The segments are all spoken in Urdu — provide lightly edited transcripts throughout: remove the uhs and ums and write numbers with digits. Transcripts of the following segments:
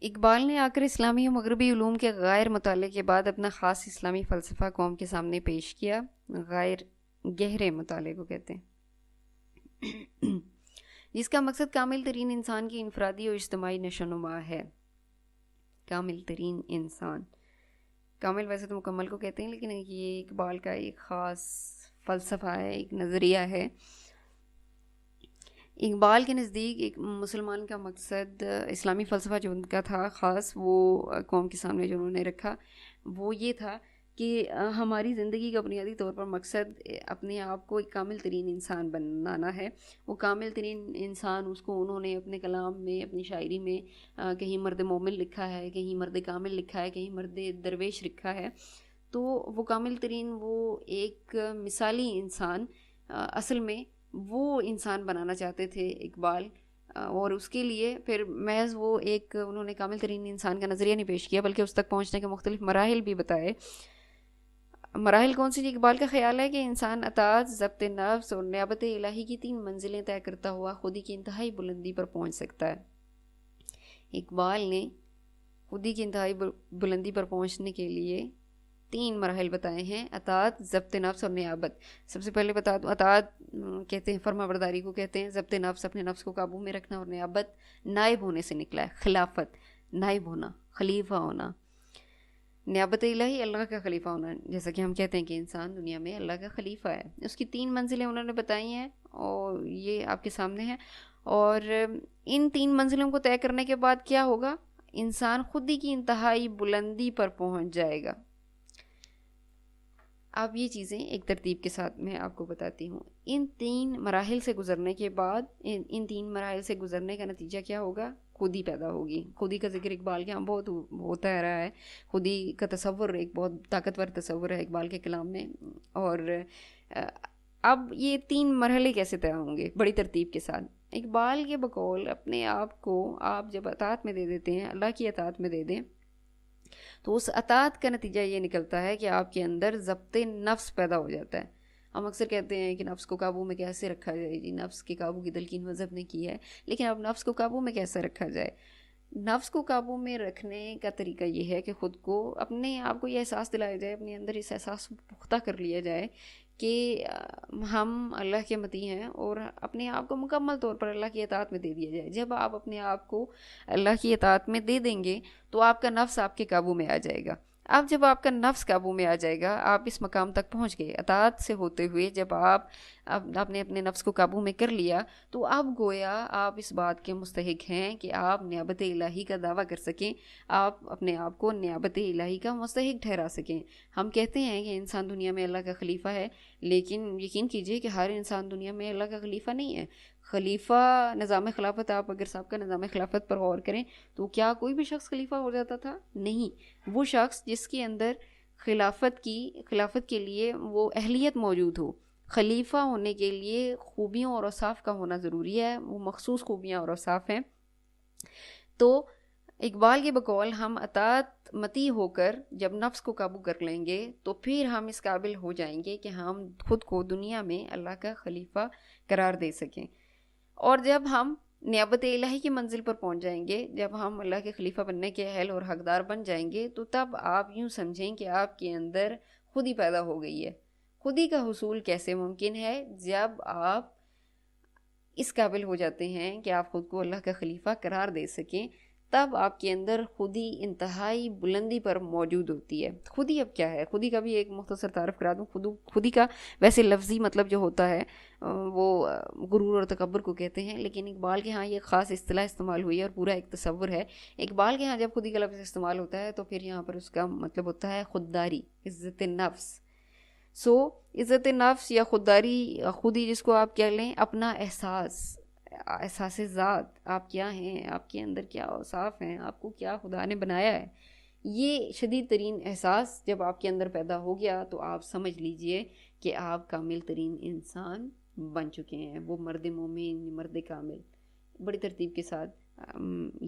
اقبال نے آکر اسلامی و مغربی علوم کے غیر مطالعے کے بعد اپنا خاص اسلامی فلسفہ قوم کے سامنے پیش کیا۔ غیر گہرے مطالعے کو کہتے ہیں، جس کا مقصد کامل ترین انسان کی انفرادی اور اجتماعی نشو و نما ہے۔ کامل ترین انسان، کامل ویسے تو مکمل کو کہتے ہیں، لیکن یہ اقبال کا ایک خاص فلسفہ ہے، ایک نظریہ ہے۔ اقبال کے نزدیک ایک مسلمان کا مقصد، اسلامی فلسفہ جو ان کا تھا خاص، وہ قوم کے سامنے جو انہوں نے رکھا وہ یہ تھا کہ ہماری زندگی کا بنیادی طور پر مقصد اپنے آپ کو ایک کامل ترین انسان بنانا ہے۔ وہ کامل ترین انسان، اس کو انہوں نے اپنے کلام میں، اپنی شاعری میں کہیں مرد مومن لکھا ہے، کہیں مرد کامل لکھا ہے، کہیں مرد درویش لکھا ہے۔ تو وہ کامل ترین، وہ ایک مثالی انسان، اصل میں وہ انسان بنانا چاہتے تھے اقبال، اور اس کے لیے پھر محض وہ ایک انہوں نے کامل ترین انسان کا نظریہ نہیں پیش کیا، بلکہ اس تک پہنچنے کے مختلف مراحل بھی بتائے۔ مراحل کون سی؟ جی اقبال کا خیال ہے کہ انسان اطاعت، ضبط نفس اور نیابت الہی کی 3 منزلیں طے کرتا ہوا خودی کی انتہائی بلندی پر پہنچ سکتا ہے۔ اقبال نے خودی کی انتہائی بلندی پر پہنچنے کے لیے 3 مراحل بتائے ہیں: اطاعت، ضبط نفس اور نیابت۔ سب سے پہلے بتا دوں، اطاعت کہتے ہیں فرما برداری کو کہتے ہیں، ضبط نفس اپنے نفس کو قابو میں رکھنا، اور نیابت نائب ہونے سے نکلا ہے، خلافت، نائب ہونا، خلیفہ ہونا۔ نیابت الہی، اللہ کا خلیفہ ہونا، جیسا کہ ہم کہتے ہیں کہ انسان دنیا میں اللہ کا خلیفہ ہے۔ اس کی 3 منزلیں انہوں نے بتائی ہیں اور یہ آپ کے سامنے ہیں، اور ان 3 منزلوں کو طے کرنے کے بعد کیا ہوگا؟ انسان خودی کی انتہائی بلندی پر پہنچ جائے گا۔ اب یہ چیزیں ایک ترتیب کے ساتھ میں آپ کو بتاتی ہوں۔ ان 3 مراحل سے گزرنے کے بعد، ان 3 مراحل سے گزرنے کا نتیجہ کیا ہوگا؟ خودی پیدا ہوگی۔ خودی کا ذکر اقبال کے یہاں بہت ہوتا رہا ہے۔ خودی کا تصور ایک بہت طاقتور تصور ہے اقبال کے کلام میں۔ اور اب یہ 3 مرحلے کیسے طے ہوں گے؟ بڑی ترتیب کے ساتھ۔ اقبال کے بقول اپنے آپ کو آپ جب اطاعت میں دے دیتے ہیں، اللہ کی اطاعت میں دے دیں، تو اس اطاعت کا نتیجہ یہ نکلتا ہے کہ آپ کے اندر ضبط نفس پیدا ہو جاتا ہے۔ ہم اکثر کہتے ہیں کہ نفس کو قابو میں کیسے رکھا جائے؟ جی نفس کے قابو کی تلقین مذہب نے کی ہے، لیکن اب نفس کو قابو میں کیسے رکھا جائے؟ نفس کو قابو میں رکھنے کا طریقہ یہ ہے کہ خود کو، اپنے آپ کو یہ احساس دلایا جائے، اپنے اندر اس احساس کو پختہ کر لیا جائے کہ ہم اللہ کے مطیع ہیں، اور اپنے آپ کو مکمل طور پر اللہ کی اطاعت میں دے دیا جائے۔ جب آپ اپنے آپ کو اللہ کی اطاعت میں دے دیں گے تو آپ کا نفس آپ کے قابو میں آ جائے گا۔ اب جب آپ کا نفس قابو میں آ جائے گا، آپ اس مقام تک پہنچ گئے اطاعت سے ہوتے ہوئے۔ جب آپ نے اپنے نفس کو قابو میں کر لیا تو اب گویا آپ اس بات کے مستحق ہیں کہ آپ نیابت الہی کا دعویٰ کر سکیں، آپ اپنے آپ کو نیابت الہی کا مستحق ٹھہرا سکیں۔ ہم کہتے ہیں کہ انسان دنیا میں اللہ کا خلیفہ ہے، لیکن یقین کیجئے کہ ہر انسان دنیا میں اللہ کا خلیفہ نہیں ہے۔ خلیفہ، نظام خلافت، آپ اگر صاحب کا نظام خلافت پر غور کریں تو کیا کوئی بھی شخص خلیفہ ہو جاتا تھا؟ نہیں۔ وہ شخص جس کے اندر خلافت کے لیے وہ اہلیت موجود ہو۔ خلیفہ ہونے کے لیے خوبیوں اور اوصاف کا ہونا ضروری ہے، وہ مخصوص خوبیاں اور اوصاف ہیں۔ تو اقبال کے بقول ہم اطاعت مطیع ہو کر جب نفس کو قابو کر لیں گے تو پھر ہم اس قابل ہو جائیں گے کہ ہم خود کو دنیا میں اللہ کا خلیفہ قرار دے سکیں۔ اور جب ہم نیابت الہی کی منزل پر پہنچ جائیں گے، جب ہم اللہ کے خلیفہ بننے کے اہل اور حقدار بن جائیں گے، تو تب آپ یوں سمجھیں کہ آپ کے اندر خودی پیدا ہو گئی ہے۔ خودی کا حصول کیسے ممکن ہے؟ جب آپ اس قابل ہو جاتے ہیں کہ آپ خود کو اللہ کا خلیفہ قرار دے سکیں، تب آپ کے اندر خودی انتہائی بلندی پر موجود ہوتی ہے۔ خودی اب کیا ہے؟ خودی کا بھی ایک مختصر تعارف کرا دوں۔ خودی کا ویسے لفظی مطلب جو ہوتا ہے وہ غرور اور تکبر کو کہتے ہیں، لیکن اقبال کے ہاں یہ خاص اصطلاح استعمال ہوئی ہے اور پورا ایک تصور ہے۔ اقبال کے ہاں جب خودی کا لفظ استعمال ہوتا ہے تو پھر یہاں پر اس کا مطلب ہوتا ہے خودداری، عزت نفس۔ عزت نفس یا خودداری، خودی جس کو آپ کہہ لیں، اپنا احساس ذات، آپ کیا ہیں، آپ کے اندر کیا اوصاف ہیں، آپ کو کیا خدا نے بنایا ہے، یہ شدید ترین احساس جب آپ کے اندر پیدا ہو گیا تو آپ سمجھ لیجئے کہ آپ کامل ترین انسان بن چکے ہیں، وہ مرد مومن، مرد کامل۔ بڑی ترتیب کے ساتھ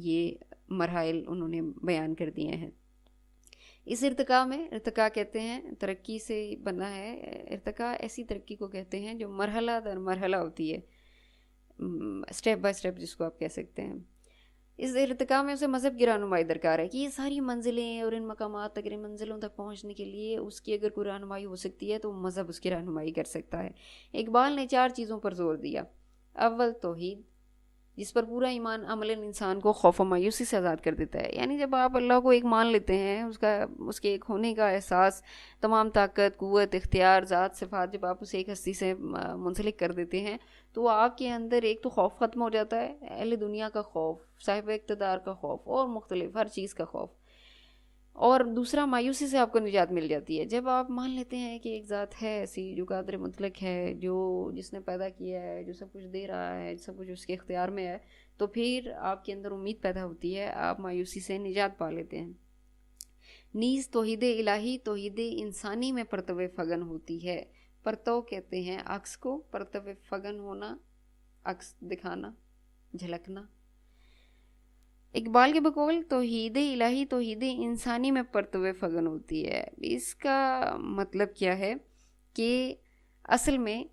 یہ مراحل انہوں نے بیان کر دیے ہیں۔ اس ارتقاء میں، ارتقاء کہتے ہیں ترقی سے بنا ہے، ارتقاء ایسی ترقی کو کہتے ہیں جو مرحلہ در مرحلہ ہوتی ہے، اسٹیپ بائی اسٹیپ جس کو آپ کہہ سکتے ہیں۔ اس ارتقاء میں اسے مذہب کی رہنمائی درکار ہے کہ یہ ساری منزلیں اور ان مقامات تک، ان منزلوں تک پہنچنے کے لیے اس کی اگر کوئی رہنمائی ہو سکتی ہے تو مذہب اس کی رہنمائی کر سکتا ہے۔ اقبال نے 4 چیزوں پر زور دیا۔ اول توحید، جس پر پورا ایمان عملاً انسان کو خوف و مایوسی سے آزاد کر دیتا ہے۔ یعنی جب آپ اللہ کو ایک مان لیتے ہیں، اس کے ایک ہونے کا احساس، تمام طاقت، قوت، اختیار، ذات، صفات، جب آپ اسے ایک ہستی سے منسلک کر دیتے ہیں تو آپ کے اندر ایک تو خوف ختم ہو جاتا ہے، اہل دنیا کا خوف، صاحب اقتدار کا خوف اور مختلف ہر چیز کا خوف، اور دوسرا مایوسی سے آپ کو نجات مل جاتی ہے۔ جب آپ مان لیتے ہیں کہ ایک ذات ہے ایسی جو قادر مطلق ہے، جس نے پیدا کیا ہے، جو سب کچھ دے رہا ہے، سب کچھ اس کے اختیار میں ہے، تو پھر آپ کے اندر امید پیدا ہوتی ہے، آپ مایوسی سے نجات پا لیتے ہیں۔ نیز توحید الہی توحید انسانی میں پرتو فگن ہوتی ہے۔ پرتو کہتے ہیں عکس کو، پرتو فگن ہونا، عکس دکھانا، جھلکنا۔ اقبال کے بقول توحید الہی توحید انسانی میں پرتو فگن ہوتی ہے۔ اس کا مطلب کیا ہے کہ اصل میں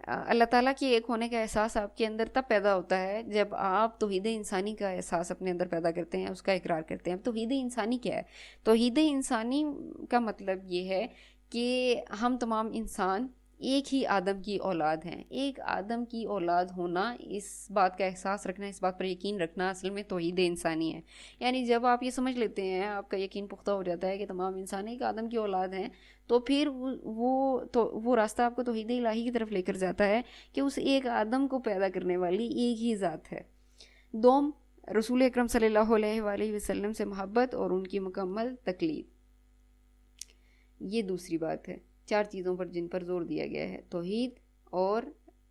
اللہ تعالیٰ کے ایک ہونے کا احساس آپ کے اندر تب پیدا ہوتا ہے جب آپ توحید انسانی کا احساس اپنے اندر پیدا کرتے ہیں، اس کا اقرار کرتے ہیں۔ اب توحید انسانی کیا ہے؟ توحید انسانی کا مطلب یہ ہے کہ ہم تمام انسان ایک ہی آدم کی اولاد ہیں۔ ایک آدم کی اولاد ہونا، اس بات کا احساس رکھنا، اس بات پر یقین رکھنا اصل میں توحید انسانی ہے۔ یعنی جب آپ یہ سمجھ لیتے ہیں، آپ کا یقین پختہ ہو جاتا ہے کہ تمام انسان ایک آدم کی اولاد ہیں، تو پھر وہ راستہ آپ کو توحید الہی کی طرف لے کر جاتا ہے کہ اس ایک آدم کو پیدا کرنے والی ایک ہی ذات ہے۔ دوم، رسول اکرم صلی اللہ علیہ وآلہ وسلم سے محبت اور ان کی مکمل تقلید۔ یہ دوسری بات ہے، 4 چیزوں پر جن پر زور دیا گیا ہے، توحید اور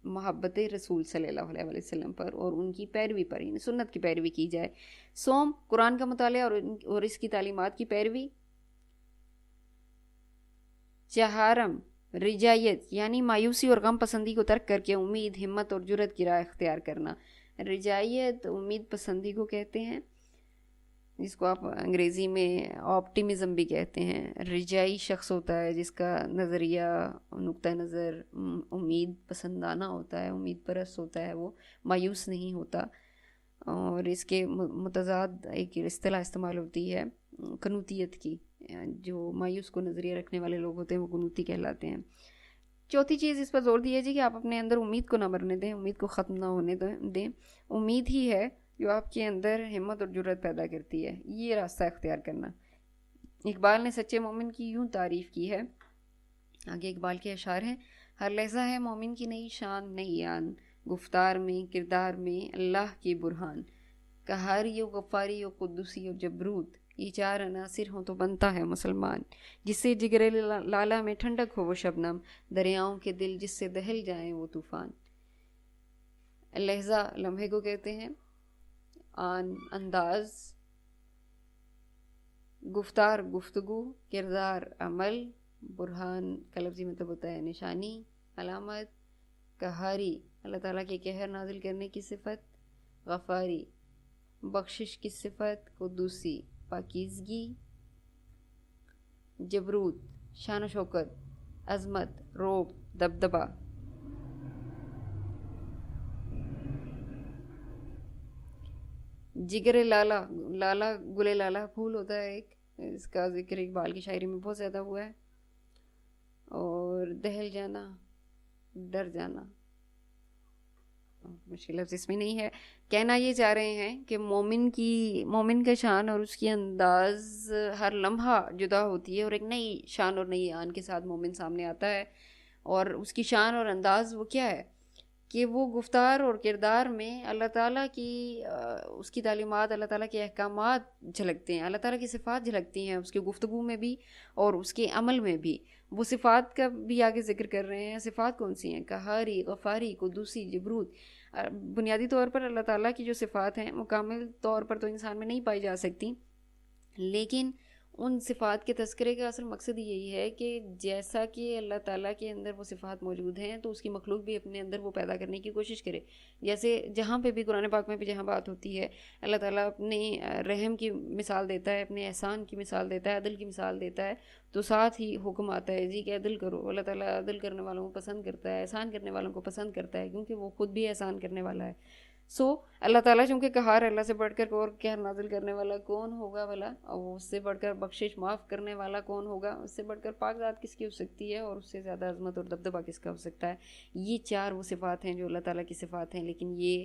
محبت رسول صلی اللہ علیہ وآلہ وسلم پر اور ان کی پیروی پر، یعنی سنت کی پیروی کی جائے۔ سوم، قرآن کا مطالعہ اور اس کی تعلیمات کی پیروی۔ چہارم، رجایت، یعنی مایوسی اور غم پسندی کو ترک کر کے امید، ہمت اور جرت کی راہ اختیار کرنا۔ رجایت امید پسندی کو کہتے ہیں، جس کو آپ انگریزی میں آپٹیمزم بھی کہتے ہیں۔ رجائی شخص ہوتا ہے جس کا نظریہ، نقطہ نظر امید پسندانہ ہوتا ہے، امید پرست ہوتا ہے، وہ مایوس نہیں ہوتا۔ اور اس کے متضاد ایک اصطلاح استعمال ہوتی ہے قنوطیت کی، جو مایوس کو نظریہ رکھنے والے لوگ ہوتے ہیں وہ قنوطی کہلاتے ہیں۔ چوتھی چیز اس پر زور دیا جی کہ آپ اپنے اندر امید کو نہ مرنے دیں، امید کو ختم نہ ہونے دیں۔ امید ہی ہے جو آپ کے اندر ہمت اور جرت پیدا کرتی ہے، یہ راستہ اختیار کرنا۔ اقبال نے سچے مومن کی یوں تعریف کی ہے، آگے اقبال کے اشعار ہیں: ہر لحظہ ہے مومن کی نئی شان نئی آن، گفتار میں کردار میں اللہ کی برہان، قہاری و غفاری و قدوسی و جبروت، یہ 4 عناصر ہوں تو بنتا ہے مسلمان، جس سے جگر لالا میں ٹھنڈک ہو وہ شبنم، دریاؤں کے دل جس سے دہل جائیں وہ طوفان۔ لہجہ لمحے کو کہتے ہیں، آن انداز، گفتار گفتگو، کردار عمل، برہان کا لفظی مطلب ہوتا ہے نشانی، علامت، قہاری اللہ تعالیٰ کے قہر نازل کرنے کی صفت، غفاری بخشش کی صفت، قدوسی پاکیزگی، جبروت شان و شوکت، عظمت، رعب، دبدبہ۔ جگر لالا، لالا گل لالا پھول ہوتا ہے ایک، اس کا ذکر اقبال کی شاعری میں بہت زیادہ ہوا ہے۔ اور دہل جانا، ڈر جانا، مشکل لفظ اس میں نہیں ہے۔ کہنا یہ چاہ رہے ہیں کہ مومن کا شان اور اس کی انداز ہر لمحہ جدا ہوتی ہے، اور ایک نئی شان اور نئی آن کے ساتھ مومن سامنے آتا ہے۔ اور اس کی شان اور انداز وہ کیا ہے کہ وہ گفتار اور کردار میں اللہ تعالیٰ کی اس کی تعلیمات، اللہ تعالیٰ کے احکامات جھلکتے ہیں، اللہ تعالیٰ کی صفات جھلکتی ہیں اس کی گفتگو میں بھی اور اس کے عمل میں بھی۔ وہ صفات کا بھی آگے ذکر کر رہے ہیں۔ صفات کون سی ہیں؟ قہاری، غفاری، قدوسی، جبروت۔ بنیادی طور پر اللہ تعالیٰ کی جو صفات ہیں مکمل طور پر تو انسان میں نہیں پائی جا سکتی، لیکن ان صفات کے تذکرے کا اصل مقصد یہی ہے کہ جیسا کہ اللہ تعالیٰ کے اندر وہ صفات موجود ہیں تو اس کی مخلوق بھی اپنے اندر وہ پیدا کرنے کی کوشش کرے۔ جیسے جہاں پہ بھی قرآن پاک میں بھی جہاں بات ہوتی ہے، اللہ تعالیٰ اپنے رحم کی مثال دیتا ہے، اپنے احسان کی مثال دیتا ہے، عدل کی مثال دیتا ہے، تو ساتھ ہی حکم آتا ہے جی کہ عدل کرو۔ اللہ تعالیٰ عدل کرنے والوں کو پسند کرتا ہے، احسان کرنے والوں کو پسند کرتا ہے، کیونکہ وہ خود بھی احسان کرنے والا ہے۔ اللہ تعالیٰ چونکہ قہار، اللہ سے بڑھ کر اور قہر نازل کرنے والا کون ہوگا بھلا، اور اس سے بڑھ کر بخشش معاف کرنے والا کون ہوگا، اس سے بڑھ کر پاک ذات کس کی ہو سکتی ہے، اور اس سے زیادہ عظمت اور دبدبہ کس کا ہو سکتا ہے۔ یہ 4 وہ صفات ہیں جو اللہ تعالیٰ کی صفات ہیں، لیکن یہ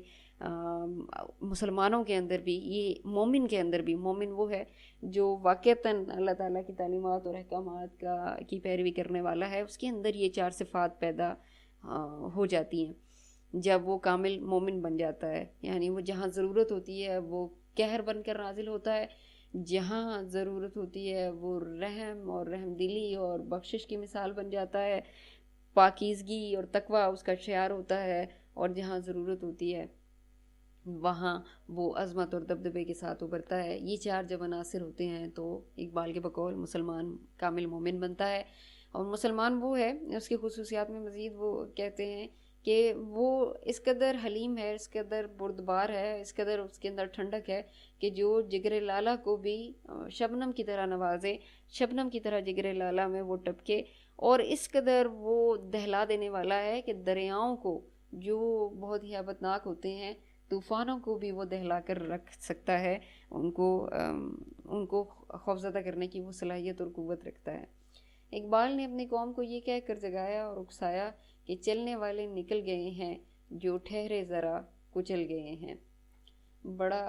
مسلمانوں کے اندر بھی، یہ مومن کے اندر بھی، مومن وہ ہے جو واقعتاً اللہ تعالیٰ کی تعلیمات اور احکامات کی پیروی کرنے والا ہے، اس کے اندر یہ 4 صفات پیدا ہو جاتی ہیں جب وہ کامل مومن بن جاتا ہے۔ یعنی وہ جہاں ضرورت ہوتی ہے وہ قہر بن کر نازل ہوتا ہے، جہاں ضرورت ہوتی ہے وہ رحم اور رحم دلی اور بخشش کی مثال بن جاتا ہے، پاکیزگی اور تقوی اس کا شعار ہوتا ہے، اور جہاں ضرورت ہوتی ہے وہاں وہ عظمت اور دبدبے کے ساتھ ابھرتا ہے۔ یہ 4 جب عناصر ہوتے ہیں تو اقبال کے بقول مسلمان کامل مومن بنتا ہے۔ اور مسلمان وہ ہے، اس کی خصوصیات میں مزید وہ کہتے ہیں کہ وہ اس قدر حلیم ہے، اس قدر بردبار ہے، اس قدر اس کے اندر ٹھنڈک ہے کہ جو جگر لالا کو بھی شبنم کی طرح نوازے، شبنم کی طرح جگر لالا میں وہ ٹپکے، اور اس قدر وہ دہلا دینے والا ہے کہ دریاؤں کو جو بہت ہی ہیبتناک ہوتے ہیں، طوفانوں کو بھی وہ دہلا کر رکھ سکتا ہے، ان کو خوفزدہ کرنے کی وہ صلاحیت اور قوت رکھتا ہے۔ اقبال نے اپنی قوم کو یہ کہہ کر جگایا اور اکسایا کہ چلنے والے نکل گئے ہیں، جو ٹھہرے ذرا کچل گئے ہیں۔ بڑا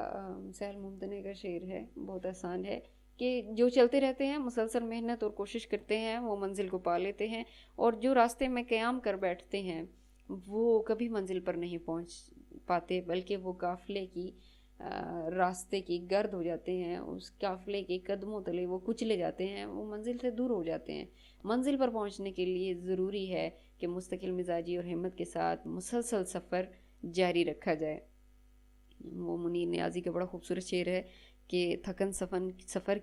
سہل ممتنع کا شعر ہے، بہت آسان ہے کہ جو چلتے رہتے ہیں، مسلسل محنت اور کوشش کرتے ہیں، وہ منزل کو پا لیتے ہیں، اور جو راستے میں قیام کر بیٹھتے ہیں وہ کبھی منزل پر نہیں پہنچ پاتے، بلکہ وہ قافلے کی راستے کی گرد ہو جاتے ہیں، اس قافلے کے قدموں تلے وہ کچلے جاتے ہیں، وہ منزل سے دور ہو جاتے ہیں۔ منزل پر پہنچنے کے لیے ضروری ہے کہ مستقل مزاجی اور ہمت کے ساتھ مسلسل سفر جاری رکھا جائے۔ وہ منیر نیازی کا بڑا خوبصورت شعر ہے کہ تھکن سفر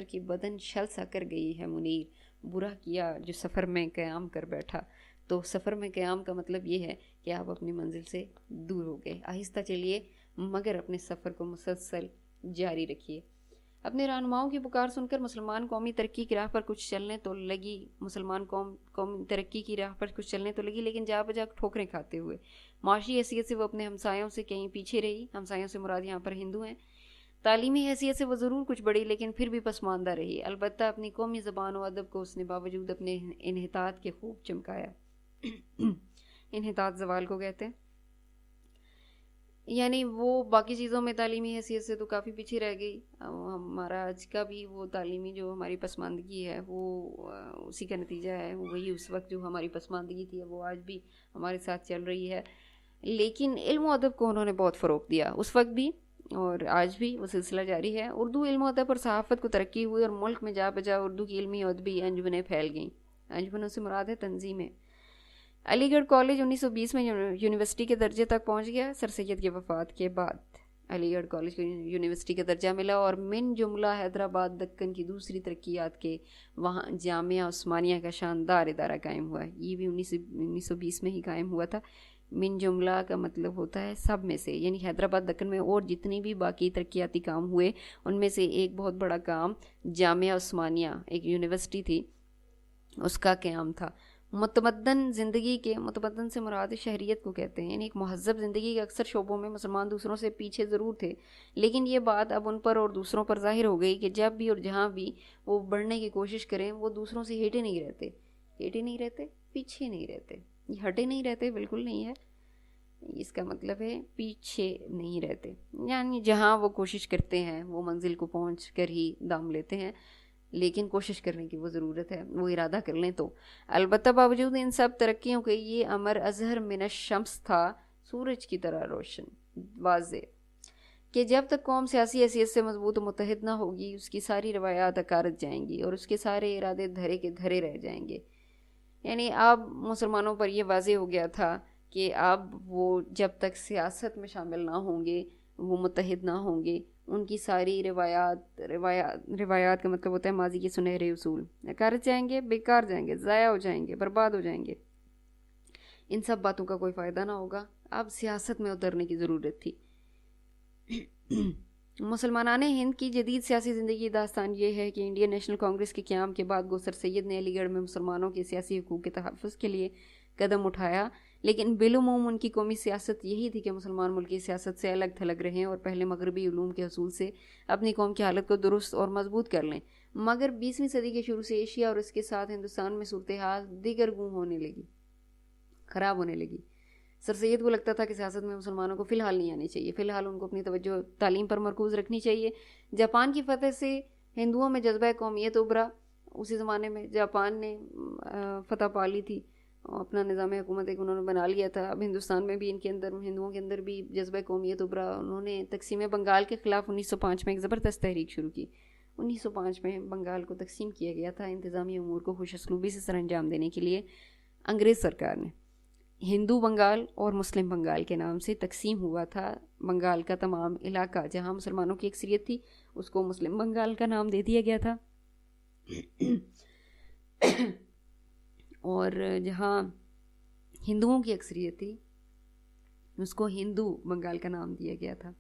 کی بدن شل سا کر گئی ہے منیر، برا کیا جو سفر میں قیام کر بیٹھا۔ تو سفر میں قیام کا مطلب یہ ہے کہ آپ اپنی منزل سے دور ہو گئے، آہستہ چلیے مگر اپنے سفر کو مسلسل جاری رکھیے۔ اپنے رہنماؤں کی پکار سن کر مسلمان قومی ترقی کی راہ پر کچھ چلنے تو لگی، لیکن جا بجا ٹھوکریں کھاتے ہوئے۔ معاشی حیثیت سے وہ اپنے ہمسایوں سے کہیں پیچھے رہی، ہمسایوں سے مراد یہاں پر ہندو ہیں۔ تعلیمی حیثیت سے وہ ضرور کچھ بڑی، لیکن پھر بھی پسماندہ رہی۔ البتہ اپنی قومی زبان و ادب کو اس نے باوجود اپنے انحطاط کے خوب چمکایا۔ انحطاط زوال کو کہتے ہیں، یعنی وہ باقی چیزوں میں تعلیمی حیثیت سے تو کافی پیچھے رہ گئی۔ ہمارا آج کا بھی وہ تعلیمی جو ہماری پسماندگی ہے وہ اسی کا نتیجہ ہے، وہی اس وقت جو ہماری پسماندگی تھی وہ آج بھی ہمارے ساتھ چل رہی ہے۔ لیکن علم و ادب کو انہوں نے بہت فروغ دیا، اس وقت بھی اور آج بھی وہ سلسلہ جاری ہے۔ اردو علم و ادب اور صحافت کو ترقی ہوئی، اور ملک میں جا بجا اردو کی علمی و ادبی انجمنیں پھیل گئیں۔ انجمنوں سے مراد ہے تنظیمیں۔ علی گڑھ کالج 1920 میں یونیورسٹی کے درجے تک پہنچ گیا۔ سر سید کی وفات کے بعد علی گڑھ کالج کو یونیورسٹی کا درجہ ملا، اور من جملہ حیدرآباد دکن کی دوسری ترقیات کے وہاں جامعہ عثمانیہ کا شاندار ادارہ قائم ہوا ہے۔ یہ بھی 1920 میں ہی قائم ہوا تھا۔ من جملہ کا مطلب ہوتا ہے سب میں سے، یعنی حیدرآباد دکن میں اور جتنی بھی باقی ترقیاتی کام ہوئے ان میں سے ایک بہت بڑا کام جامعہ عثمانیہ، ایک یونیورسٹی تھی، اس کا قیام تھا۔ متمدن زندگی کے، متمدن سے مراد شہریت کو کہتے ہیں، یعنی ایک مہذب زندگی کے اکثر شعبوں میں مسلمان دوسروں سے پیچھے ضرور تھے، لیکن یہ بات اب ان پر اور دوسروں پر ظاہر ہو گئی کہ جب بھی اور جہاں بھی وہ بڑھنے کی کوشش کریں وہ دوسروں سے ہٹے نہیں رہتے، پیچھے نہیں رہتے۔ یہ ہٹے نہیں رہتے بالکل نہیں ہے، اس کا مطلب ہے پیچھے نہیں رہتے، یعنی جہاں وہ کوشش کرتے ہیں وہ منزل کو پہنچ کر ہی دام لیتے ہیں، لیکن کوشش کرنے کی وہ ضرورت ہے، وہ ارادہ کر لیں تو۔ البتہ باوجود ان سب ترقیوں کے یہ امر اظہر من الشمس تھا، سورج کی طرح روشن، واضح، کہ جب تک قوم سیاسی حیثیت سے مضبوط و متحد نہ ہوگی اس کی ساری روایات اکارت جائیں گی اور اس کے سارے ارادے دھرے کے دھرے رہ جائیں گے۔ یعنی اب مسلمانوں پر یہ واضح ہو گیا تھا کہ اب وہ جب تک سیاست میں شامل نہ ہوں گے، وہ متحد نہ ہوں گے، ان کی ساری روایات کا مطلب ہوتا ہے ماضی کے سنہرے اصول، اکارت جائیں گے، بیکار جائیں گے، ضائع ہو جائیں گے، برباد ہو جائیں گے۔ ان سب باتوں کا کوئی فائدہ نہ ہوگا، اب سیاست میں اترنے کی ضرورت تھی۔ مسلمانان ہند کی جدید سیاسی زندگی کی داستان یہ ہے کہ انڈین نیشنل کانگریس کے قیام کے بعد گو سر سید نے علی گڑھ میں مسلمانوں کے سیاسی حقوق کے تحفظ کے لیے قدم اٹھایا، لیکن بالعموم ان کی قومی سیاست یہی تھی کہ مسلمان ملکی سیاست سے الگ تھلگ رہیں اور پہلے مغربی علوم کے حصول سے اپنی قوم کی حالت کو درست اور مضبوط کر لیں. مگر 20ویں صدی کے شروع سے ایشیا اور اس کے ساتھ ہندوستان میں صورتحال دیگر گوں ہونے لگی، خراب ہونے لگی. سر سید کو لگتا تھا کہ سیاست میں مسلمانوں کو فی الحال نہیں آنی چاہیے، فی الحال ان کو اپنی توجہ تعلیم پر مرکوز رکھنی چاہیے. جاپان کی فتح سے ہندوؤں میں جذبہ قومیت ابھرا. اسی زمانے میں جاپان نے فتح پا لی تھی، اپنا نظام حکومت ایک انہوں نے بنا لیا تھا. اب ہندوستان میں بھی ان کے اندر، ہندوؤں کے اندر بھی جذبہ قومیت ابھرا. انہوں نے تقسیم بنگال کے خلاف 1905 میں ایک زبردست تحریک شروع کی. 1905 میں بنگال کو تقسیم کیا گیا تھا انتظامی امور کو خوش اسلوبی سے سر انجام دینے کے لیے. انگریز سرکار نے ہندو بنگال اور مسلم بنگال کے نام سے تقسیم ہوا تھا. بنگال کا تمام علاقہ جہاں مسلمانوں کی اکثریت تھی اس کو مسلم بنگال کا نام دے دیا گیا تھا، اور جہاں ہندوؤں کی اکثریت تھی اس کو ہندو بنگال کا نام دیا گیا تھا.